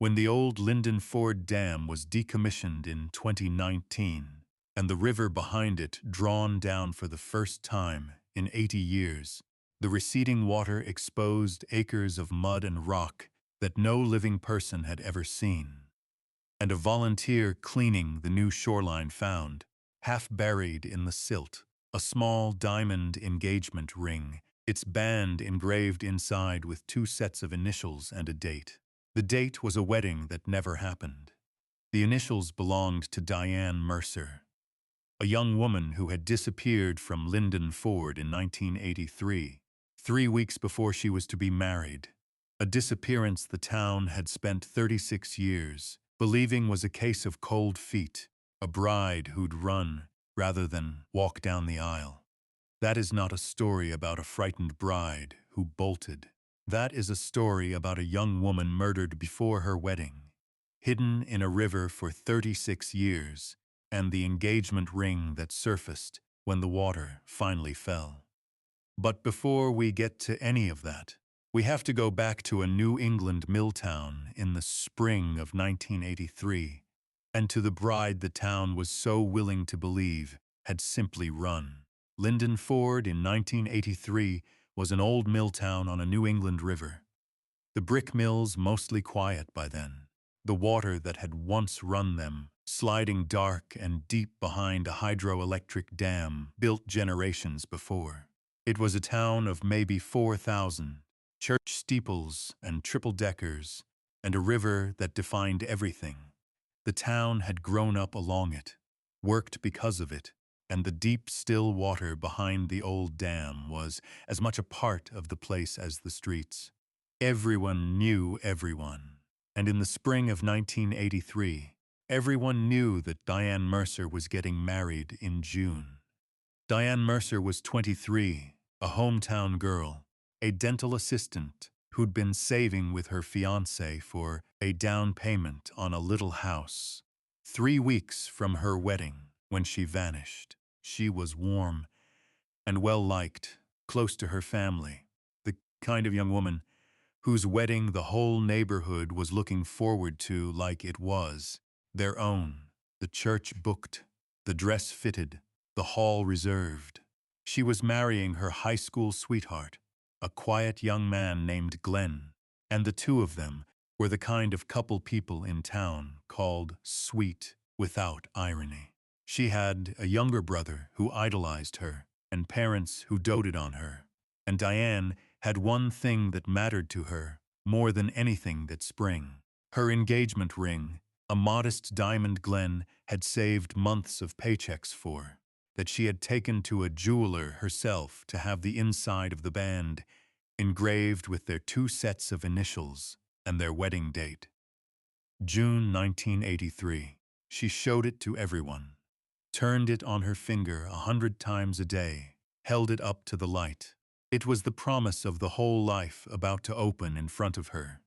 When the old Linden Ford Dam was decommissioned in 2019, and the river behind it drawn down for the first time in 80 years, the receding water exposed acres of mud and rock that no living person had ever seen. And a volunteer cleaning the new shoreline found, half buried in the silt, a small diamond engagement ring, its band engraved inside with 2 sets of initials and a date. The date was a wedding that never happened. The initials belonged to Diane Mercer, a young woman who had disappeared from Linden Ford in 1983, 3 weeks before she was to be married. A disappearance the town had spent 36 years believing was a case of cold feet, a bride who'd run rather than walk down the aisle. That is not a story about a frightened bride who bolted. That is a story about a young woman murdered before her wedding, hidden in a river for 36 years, and the engagement ring that surfaced when the water finally fell. But before we get to any of that, we have to go back to a New England mill town in the spring of 1983, and to the bride the town was so willing to believe had simply run. Linden Ford in 1983 was an old mill town on a New England river. The brick mills mostly quiet by then, the water that had once run them sliding dark and deep behind a hydroelectric dam built generations before. It was a town of maybe 4,000, church steeples and triple-deckers, and a river that defined everything. The town had grown up along it, worked because of it, and the deep, still water behind the old dam was as much a part of the place as the streets. Everyone knew everyone, and in the spring of 1983, everyone knew that Diane Mercer was getting married in June. Diane Mercer was 23, a hometown girl, a dental assistant who'd been saving with her fiancé for a down payment on a little house. 3 weeks from her wedding, when she vanished, she was warm and well-liked, close to her family, the kind of young woman whose wedding the whole neighborhood was looking forward to like it was their own. The church booked, the dress fitted, the hall reserved. She was marrying her high school sweetheart, a quiet young man named Glenn, and the two of them were the kind of couple people in town called sweet without irony. She had a younger brother who idolized her, and parents who doted on her, and Diane had one thing that mattered to her more than anything that spring. Her engagement ring, a modest diamond Glenn had saved months of paychecks for, that she had taken to a jeweler herself to have the inside of the band engraved with their 2 sets of initials and their wedding date. June 1983. She showed it to everyone, turned it on her finger 100 times a day, held it up to the light. It was the promise of the whole life about to open in front of her.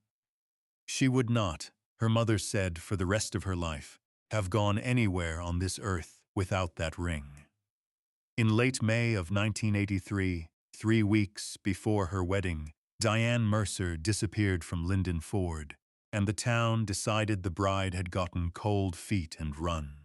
She would not, her mother said, for the rest of her life, have gone anywhere on this earth without that ring. In late May of 1983, 3 weeks before her wedding, Diane Mercer disappeared from Linden Ford, and the town decided the bride had gotten cold feet and run.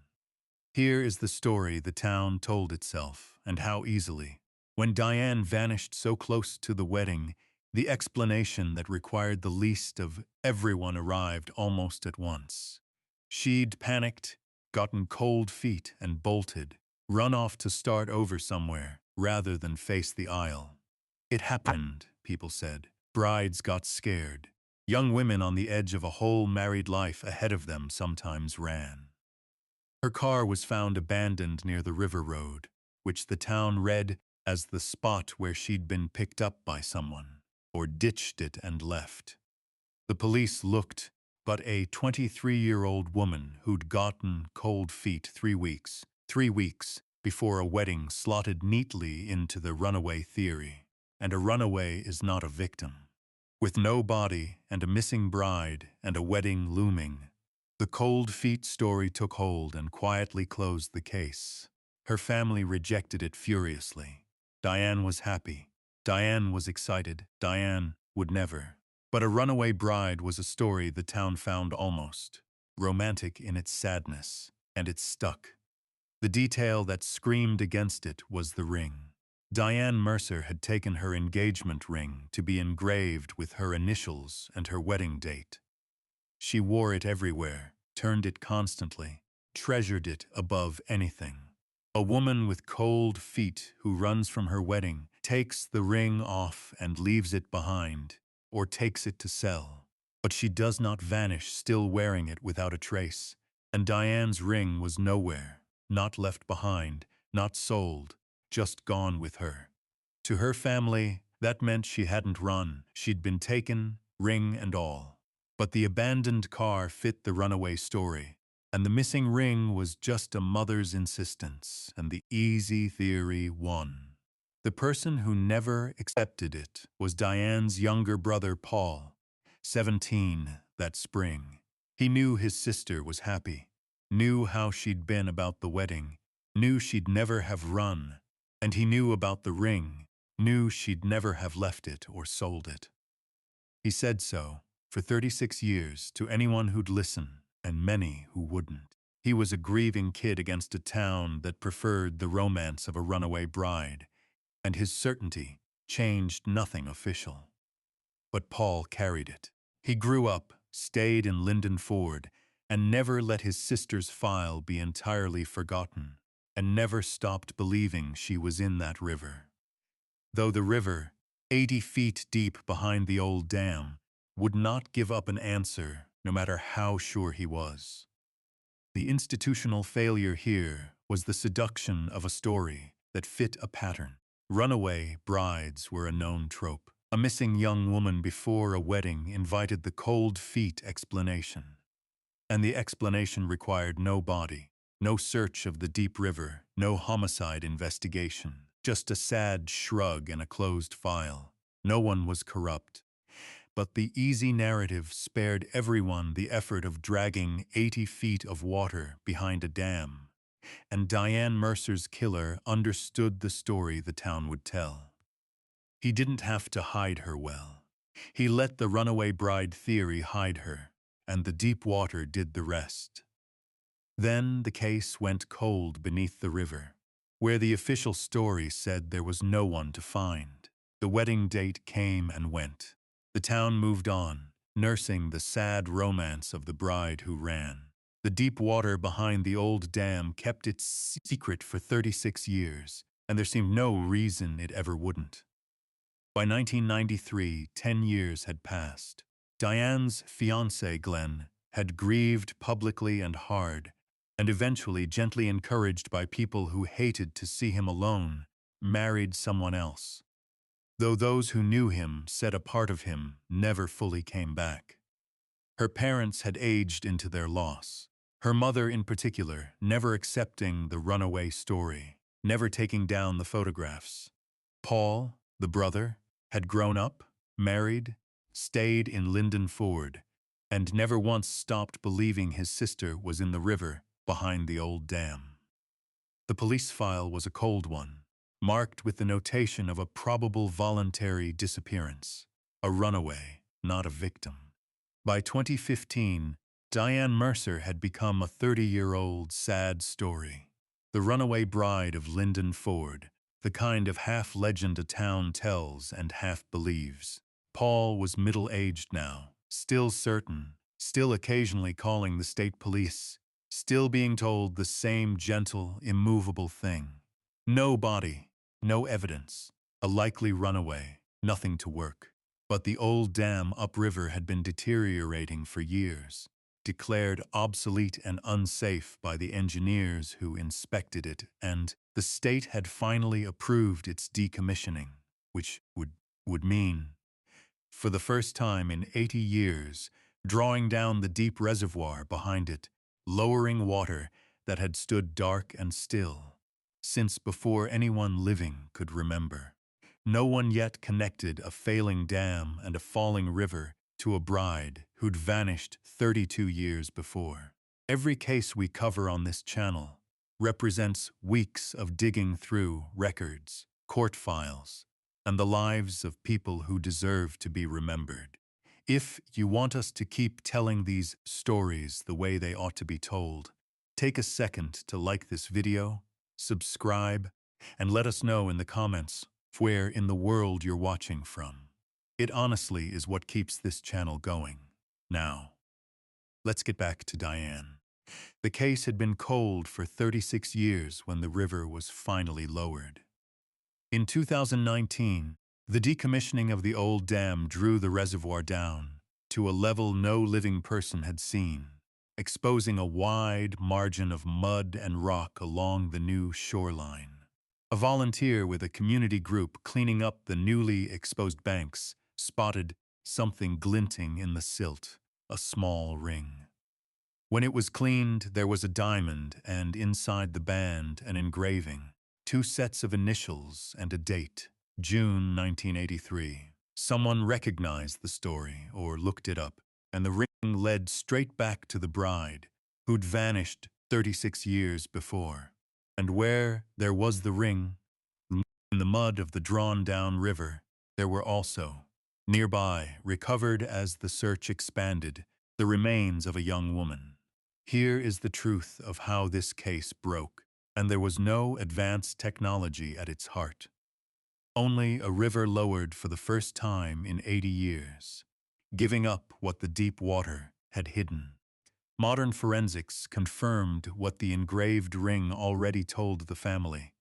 Here is the story the town told itself, and how easily. When Diane vanished so close to the wedding, the explanation that required the least of everyone arrived almost at once. She'd panicked, gotten cold feet and bolted, run off to start over somewhere rather than face the aisle. It happened, people said. Brides got scared. Young women on the edge of a whole married life ahead of them sometimes ran. Her car was found abandoned near the river road, which the town read as the spot where she'd been picked up by someone, or ditched it and left. The police looked, but a 23-year-old woman who'd gotten cold feet 3 weeks before a wedding slotted neatly into the runaway theory. And a runaway is not a victim. With no body and a missing bride and a wedding looming, the cold feet story took hold and quietly closed the case. Her family rejected it furiously. Diane was happy. Diane was excited. Diane would never. But A Runaway Bride was a story the town found almost romantic in its sadness, and it stuck. The detail that screamed against it was the ring. Diane Mercer had taken her engagement ring to be engraved with her initials and her wedding date. She wore it everywhere, turned it constantly, treasured it above anything. A woman with cold feet who runs from her wedding takes the ring off and leaves it behind, or takes it to sell. But she does not vanish still wearing it without a trace, and Diane's ring was nowhere, not left behind, not sold, just gone with her. To her family, that meant she hadn't run, she'd been taken, ring and all. But the abandoned car fit the runaway story, and the missing ring was just a mother's insistence, and the easy theory won. The person who never accepted it was Diane's younger brother Paul, 17 that spring. He knew his sister was happy, knew how she'd been about the wedding, knew she'd never have run, and he knew about the ring, knew she'd never have left it or sold it. He said so, for 36 years, to anyone who'd listen, and many who wouldn't. He was a grieving kid against a town that preferred the romance of a runaway bride, and his certainty changed nothing official. But Paul carried it. He grew up, stayed in Linden Ford, and never let his sister's file be entirely forgotten, and never stopped believing she was in that river. Though the river, 80 feet deep behind the old dam, would not give up an answer, no matter how sure he was. The institutional failure here was the seduction of a story that fit a pattern. Runaway brides were a known trope. A missing young woman before a wedding invited the cold feet explanation. And the explanation required no body, no search of the deep river, no homicide investigation, just a sad shrug and a closed file. No one was corrupt. But the easy narrative spared everyone the effort of dragging 80 feet of water behind a dam. And Diane Mercer's killer understood the story the town would tell. He didn't have to hide her well. He let the runaway bride theory hide her, and the deep water did the rest. Then the case went cold beneath the river, where the official story said there was no one to find. The wedding date came and went. The town moved on, nursing the sad romance of the bride who ran. The deep water behind the old dam kept its secret for 36 years, and there seemed no reason it ever wouldn't. By 1993, 10 years had passed. Diane's fiancé, Glenn, had grieved publicly and hard, and eventually, gently encouraged by people who hated to see him alone, married someone else. Though those who knew him said a part of him never fully came back. Her parents had aged into their loss. Her mother in particular, never accepting the runaway story, never taking down the photographs. Paul, the brother, had grown up, married, stayed in Linden Ford, and never once stopped believing his sister was in the river behind the old dam. The police file was a cold one, marked with the notation of a probable voluntary disappearance, a runaway, not a victim. By 2015, Diane Mercer had become a 30-year-old sad story, the runaway bride of Linden Ford, the kind of half-legend a town tells and half believes. Paul was middle-aged now, still certain, still occasionally calling the state police, still being told the same gentle, immovable thing. No body, no evidence, a likely runaway, nothing to work. But the old dam upriver had been deteriorating for years, declared obsolete and unsafe by the engineers who inspected it, and the state had finally approved its decommissioning, which would mean, for the first time in 80 years, drawing down the deep reservoir behind it, lowering water that had stood dark and still, since before anyone living could remember. No one yet connected a failing dam and a falling river to a bride who'd vanished 32 years before. Every case we cover on this channel represents weeks of digging through records, court files, and the lives of people who deserve to be remembered. If you want us to keep telling these stories the way they ought to be told, take a second to like this video, subscribe, and let us know in the comments where in the world you're watching from. It honestly is what keeps this channel going. Now, let's get back to Diane. The case had been cold for 36 years when the river was finally lowered. In 2019, the decommissioning of the old dam drew the reservoir down to a level no living person had seen, exposing a wide margin of mud and rock along the new shoreline. A volunteer with a community group cleaning up the newly exposed banks spotted something glinting in the silt, a small ring. When it was cleaned, there was a diamond, and inside the band, an engraving, two sets of initials and a date, June 1983. Someone recognized the story or looked it up, and the ring led straight back to the bride, who'd vanished 36 years before. And where there was the ring, in the mud of the drawn-down river, there were also, nearby, recovered as the search expanded, the remains of a young woman. Here is the truth of how this case broke, and there was no advanced technology at its heart. Only a river lowered for the first time in 80 years, giving up what the deep water had hidden. Modern forensics confirmed what the engraved ring already told the family.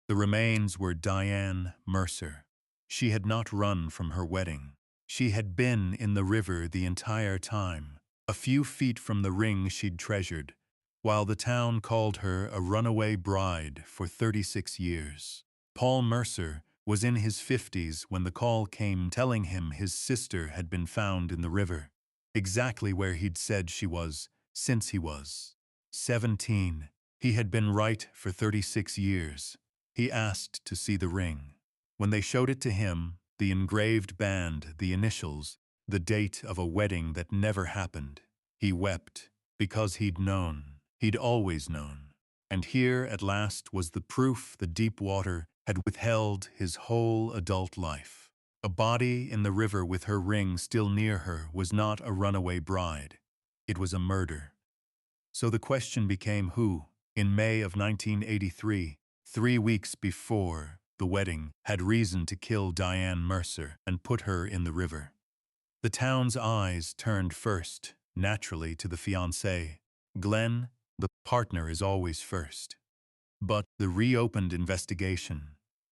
The remains were Diane Mercer. She had not run from her wedding. She had been in the river the entire time, a few feet from the ring she'd treasured, while the town called her a runaway bride for 36 years. Paul Mercer was in his 50s when the call came telling him his sister had been found in the river, exactly where he'd said she was since he was 17. He had been right for 36 years. He asked to see the ring. When they showed it to him, the engraved band, the initials, the date of a wedding that never happened, he wept because he'd known, he'd always known. And here at last was the proof the deep water had withheld his whole adult life. A body in the river with her ring still near her was not a runaway bride. It was a murder. So the question became who, in May of 1983, 3 weeks before the wedding, had reason to kill Diane Mercer and put her in the river. The town's eyes turned first, naturally, to the fiancé. Glenn, the partner, is always first. But the reopened investigation,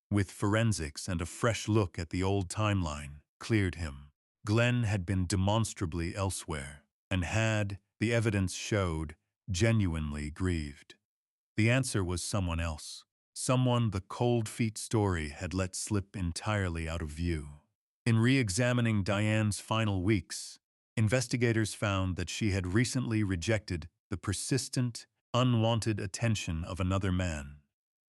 with forensics and a fresh look at the old timeline, cleared him. Glenn had been demonstrably elsewhere, and had, the evidence showed, genuinely grieved. The answer was someone else, someone the cold feet story had let slip entirely out of view. In re-examining Diane's final weeks, investigators found that she had recently rejected the persistent, unwanted attention of another man,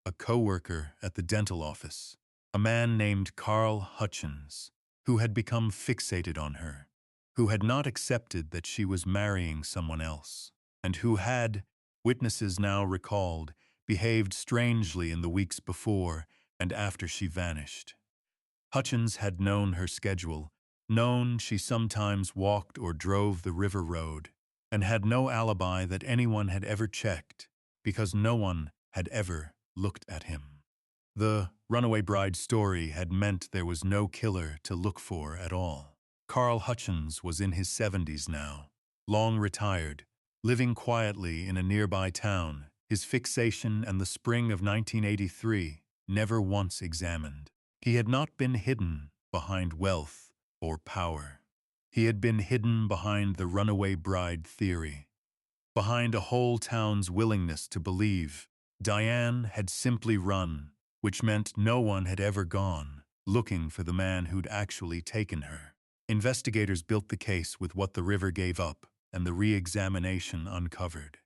a co-worker at the dental office, a man named Carl Hutchins, who had become fixated on her, who had not accepted that she was marrying someone else, and who had, witnesses now recalled, behaved strangely in the weeks before and after she vanished. Hutchins had known her schedule, known she sometimes walked or drove the river road, and had no alibi that anyone had ever checked, because no one had ever looked at him. The runaway bride story had meant there was no killer to look for at all. Carl Hutchins was in his 70s now, long retired, living quietly in a nearby town, his fixation and the spring of 1983 never once examined. He had not been hidden behind wealth or power. He had been hidden behind the runaway bride theory, behind a whole town's willingness to believe Diane had simply run, which meant no one had ever gone, looking for the man who'd actually taken her. Investigators built the case with what the river gave up and the re-examination uncovered.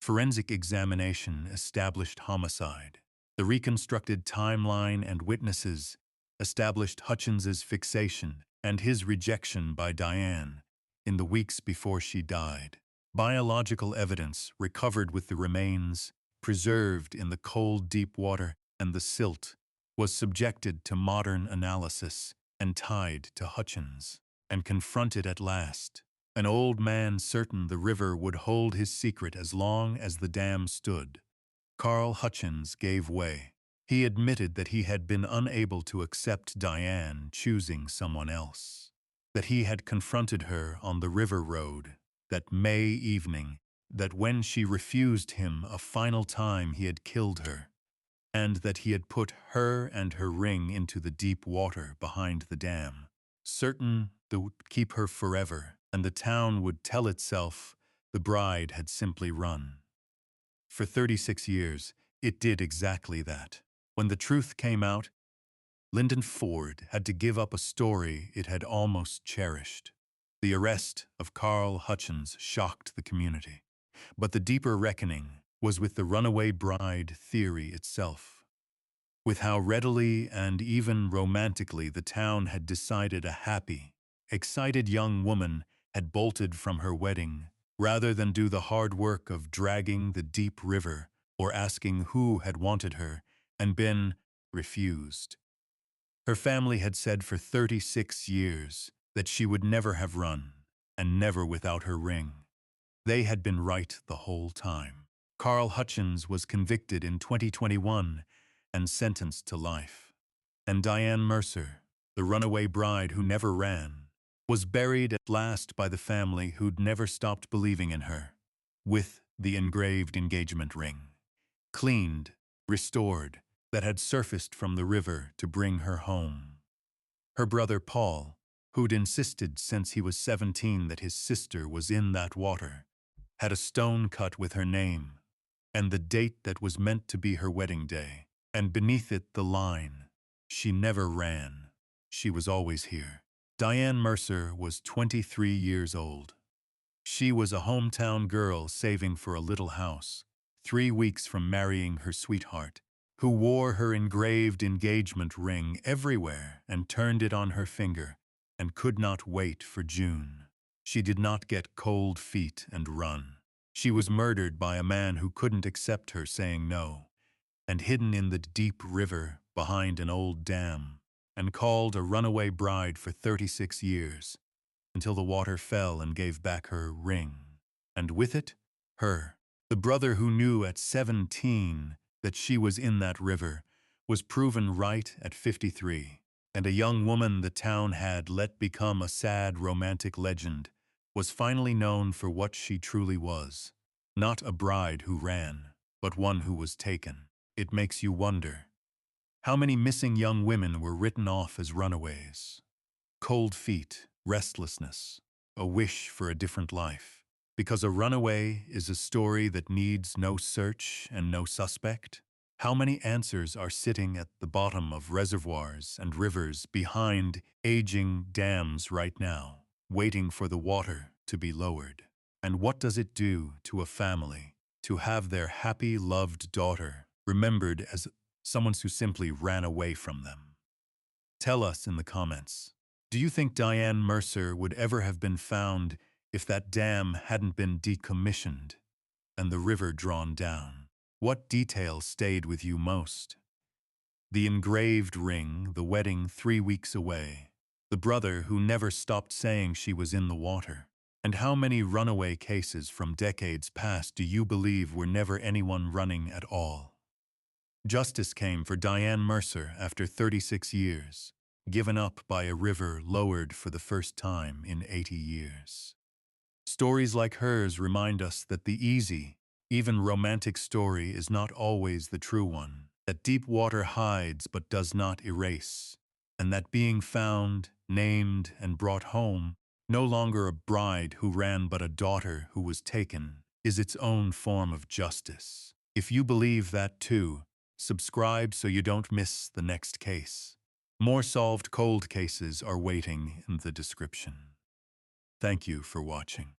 Forensic examination established homicide. The reconstructed timeline and witnesses established Hutchins's fixation and his rejection by Diane in the weeks before she died. Biological evidence recovered with the remains, preserved in the cold deep water and the silt, was subjected to modern analysis and tied to Hutchins. and confront it at last. An old man certain the river would hold his secret as long as the dam stood. Carl Hutchins gave way. He admitted that he had been unable to accept Diane choosing someone else, that he had confronted her on the river road that May evening, that when she refused him a final time he had killed her, and that he had put her and her ring into the deep water behind the dam, certain that would keep her forever, and the town would tell itself the bride had simply run. For 36 years, it did exactly that. When the truth came out, Lyndon Ford had to give up a story it had almost cherished. The arrest of Carl Hutchins shocked the community, but the deeper reckoning was with the runaway bride theory itself. With how readily and even romantically the town had decided a happy, excited young woman had bolted from her wedding, rather than do the hard work of dragging the deep river or asking who had wanted her and been refused. Her family had said for 36 years that she would never have run, and never without her ring. They had been right the whole time. Carl Hutchins was convicted in 2021 and sentenced to life. And Diane Mercer, the runaway bride who never ran, was buried at last by the family who'd never stopped believing in her, with the engraved engagement ring, cleaned, restored, that had surfaced from the river to bring her home. Her brother Paul, who'd insisted since he was 17 that his sister was in that water, had a stone cut with her name and the date that was meant to be her wedding day, and beneath it the line, "She never ran. She was always here." Diane Mercer was 23 years old. She was a hometown girl saving for a little house, 3 weeks from marrying her sweetheart, who wore her engraved engagement ring everywhere and turned it on her finger, and could not wait for June. She did not get cold feet and run. She was murdered by a man who couldn't accept her saying no, and hidden in the deep river behind an old dam, and called a runaway bride for 36 years, until the water fell and gave back her ring, and with it, her. The brother who knew at 17 that she was in that river was proven right at 53, and a young woman the town had let become a sad romantic legend was finally known for what she truly was. Not a bride who ran, but one who was taken. It makes you wonder, how many missing young women were written off as runaways? Cold feet, restlessness, a wish for a different life. Because a runaway is a story that needs no search and no suspect? How many answers are sitting at the bottom of reservoirs and rivers behind aging dams right now, waiting for the water to be lowered? And what does it do to a family to have their happy, loved daughter remembered as someone who simply ran away from them? Tell us in the comments. Do you think Diane Mercer would ever have been found if that dam hadn't been decommissioned and the river drawn down? What detail stayed with you most? The engraved ring, the wedding 3 weeks away, the brother who never stopped saying she was in the water. And how many runaway cases from decades past do you believe were never anyone running at all? Justice came for Diane Mercer after 36 years, given up by a river lowered for the first time in 80 years. Stories like hers remind us that the easy, even romantic story is not always the true one, that deep water hides but does not erase, and that being found, named, and brought home, no longer a bride who ran but a daughter who was taken, is its own form of justice. If you believe that too, subscribe so you don't miss the next case. More solved cold cases are waiting in the description. Thank you for watching.